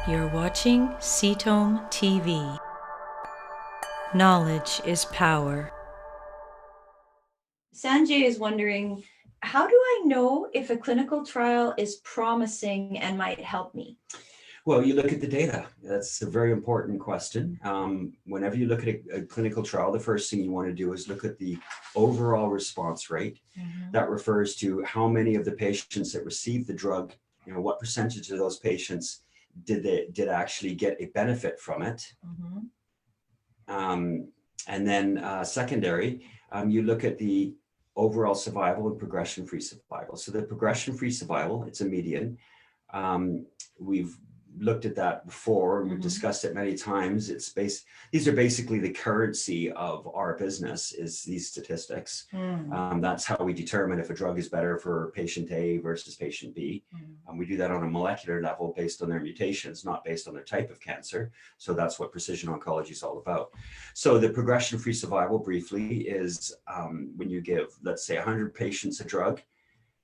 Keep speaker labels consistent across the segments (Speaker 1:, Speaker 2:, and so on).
Speaker 1: You're watching CTOM TV. Knowledge is power.
Speaker 2: Sanjay is wondering, how do I know if a clinical trial is promising and might help me?
Speaker 3: Well, you look at the data. That's a very important question. Whenever you look at a clinical trial, the first thing you want to do is look at the overall response rate. That refers to how many of the patients that received the drug, what percentage of those patients did actually get a benefit from it. And then secondary, you look at the overall survival and progression-free survival. So the progression-free survival, it's a median. We've looked at that before and we've discussed it many times. These are basically the currency of our business, is these statistics. That's how we determine if a drug is better for patient A versus patient B. We do that on a molecular level based on their mutations, not based on their type of cancer. So that's what precision oncology is all about. So the progression-free survival briefly is when you give, let's say, 100 patients a drug,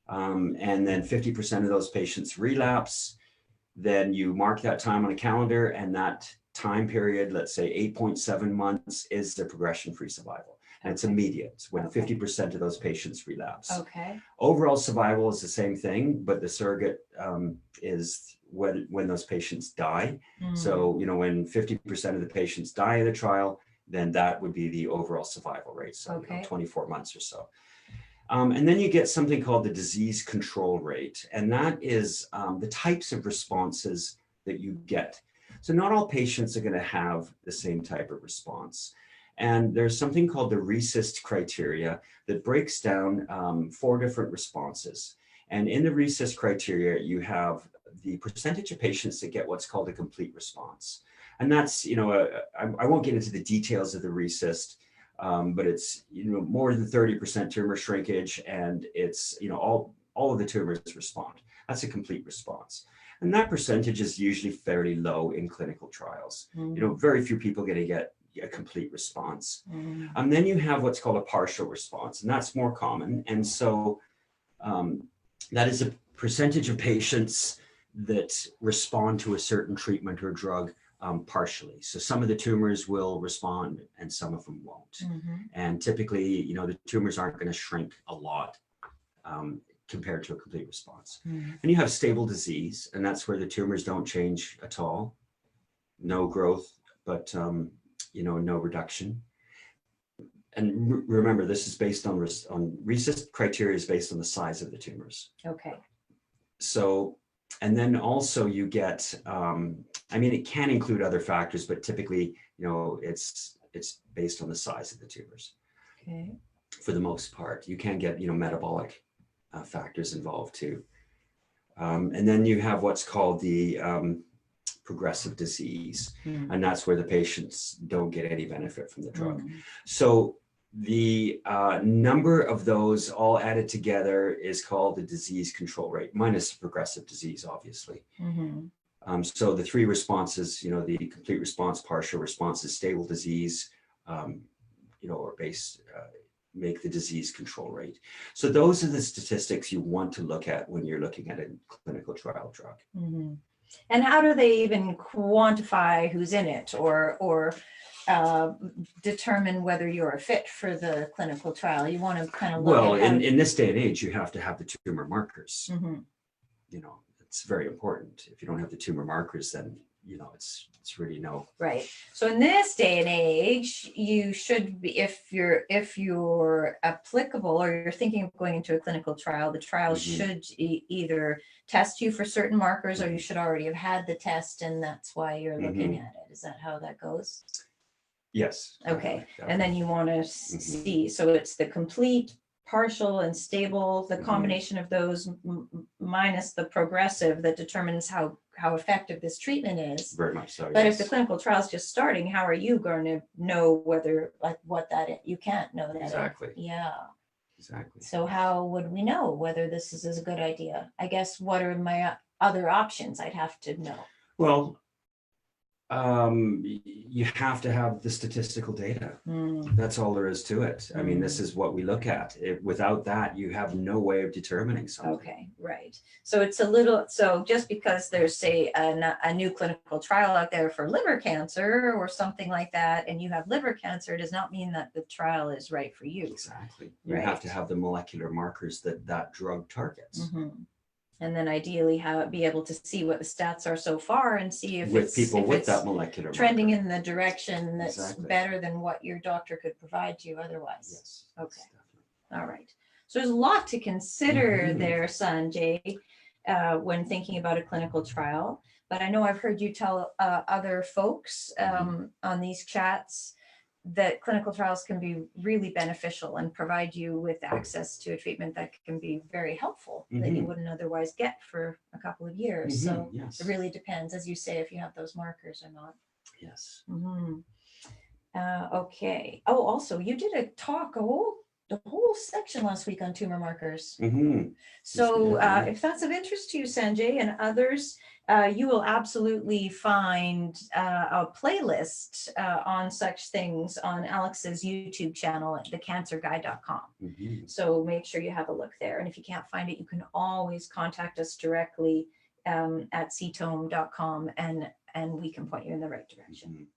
Speaker 3: and then 50% of those patients relapse. Then you mark that time on a calendar, and that time period, let's say 8.7 months, is the progression-free survival. And it's immediate when 50% of those patients relapse. Overall survival is the same thing, but the surrogate is when those patients die. So, when 50% of the patients die in the trial, then that would be the overall survival rate. So 24 months or so. And then you get something called the disease control rate. And that is the types of responses that you get. So not all patients are going to have the same type of response. And there's something called the RECIST criteria that breaks down 4 different responses. And in the RECIST criteria, you have the percentage of patients that get what's called a complete response. And that's, I won't get into the details of the RECIST, but it's more than 30% tumor shrinkage, and it's all of the tumors respond. That's a complete response, and that percentage is usually fairly low in clinical trials. Very few people going to get a complete response. And then you have what's called a partial response, and that's more common. And so that is a percentage of patients that respond to a certain treatment or drug partially. So some of the tumors will respond and some of them won't. And typically, the tumors aren't going to shrink a lot compared to a complete response. And you have stable disease, and that's where the tumors don't change at all. No growth, but no reduction. And remember, this is based on RECIST criteria is based on the size of the tumors. So, and then also you get, it can include other factors, but typically, it's based on the size of the tumors. For the most part, you can get, metabolic factors involved too. And then you have what's called the progressive disease, and that's where the patients don't get any benefit from the drug. So the number of those all added together is called the disease control rate, minus progressive disease, obviously. So the 3 responses, the complete response, partial responses, stable disease, or make the disease control rate. So those are the statistics you want to look at when you're looking at a clinical trial drug.
Speaker 2: And how do they even quantify who's in it, or determine whether you're a fit for the clinical trial? You want to kind of look at
Speaker 3: in this day and age, you have to have the tumor markers. It's very important. If you don't have the tumor markers, then it's really no.
Speaker 2: Right. So in this day and age, you should be, if you're applicable or you're thinking of going into a clinical trial, the trial should either test you for certain markers, or you should already have had the test, and that's why you're looking at it. Is that how that goes?
Speaker 3: Yes.
Speaker 2: Okay. And then you want to see, so it's the complete, partial, and stable, the combination of those minus the progressive, that determines how effective this treatment is.
Speaker 3: Very much so.
Speaker 2: But if the clinical trial is just starting, how are you going to know whether, what that is? You can't know that.
Speaker 3: Exactly.
Speaker 2: Exactly. So how would we know whether this is a good idea? I guess, what are my other options? I'd have to know.
Speaker 3: Well, You have to have the statistical data.
Speaker 2: Mm,
Speaker 3: That's all there is to it. I mean, this is what we look at. Without that, you have no way of determining something.
Speaker 2: okay, right. So it's a little, so just because there's, say, a new clinical trial out there for liver cancer or something like that, and you have liver cancer, does not mean that the trial is right for you.
Speaker 3: Exactly. You have to
Speaker 2: Right.
Speaker 3: have the molecular markers that that drug targets.
Speaker 2: Mhm. And then ideally be able to see what the stats are so far and see if
Speaker 3: With
Speaker 2: it's,
Speaker 3: people
Speaker 2: if
Speaker 3: with
Speaker 2: it's
Speaker 3: that molecular
Speaker 2: trending
Speaker 3: marker.
Speaker 2: in the direction that's
Speaker 3: Exactly.
Speaker 2: better than what your doctor could provide you otherwise.
Speaker 3: Yes.
Speaker 2: Okay.
Speaker 3: Definitely.
Speaker 2: All right. So there's a lot to consider
Speaker 3: Mhm.
Speaker 2: there, Sanjay, when thinking about a clinical trial. But I know I've heard you tell other folks on these chats that clinical trials can be really beneficial and provide you with access to a treatment that can be very helpful that you wouldn't otherwise get for a couple of years. So
Speaker 3: Yes.
Speaker 2: it really depends, as you say, if you have those markers or not.
Speaker 3: Yes.
Speaker 2: Okay. Oh, also, you did a talk, the whole section last week on tumor markers. So if that's of interest to you, Sanjay, and others, you will absolutely find a playlist on such things on Alex's YouTube channel at thecancerguy.com. So make sure you have a look there. And if you can't find it, you can always contact us directly at ctome.com and we can point you in the right direction.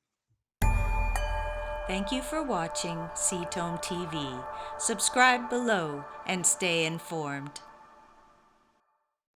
Speaker 1: Thank you for watching CTOME TV. Subscribe below and stay informed.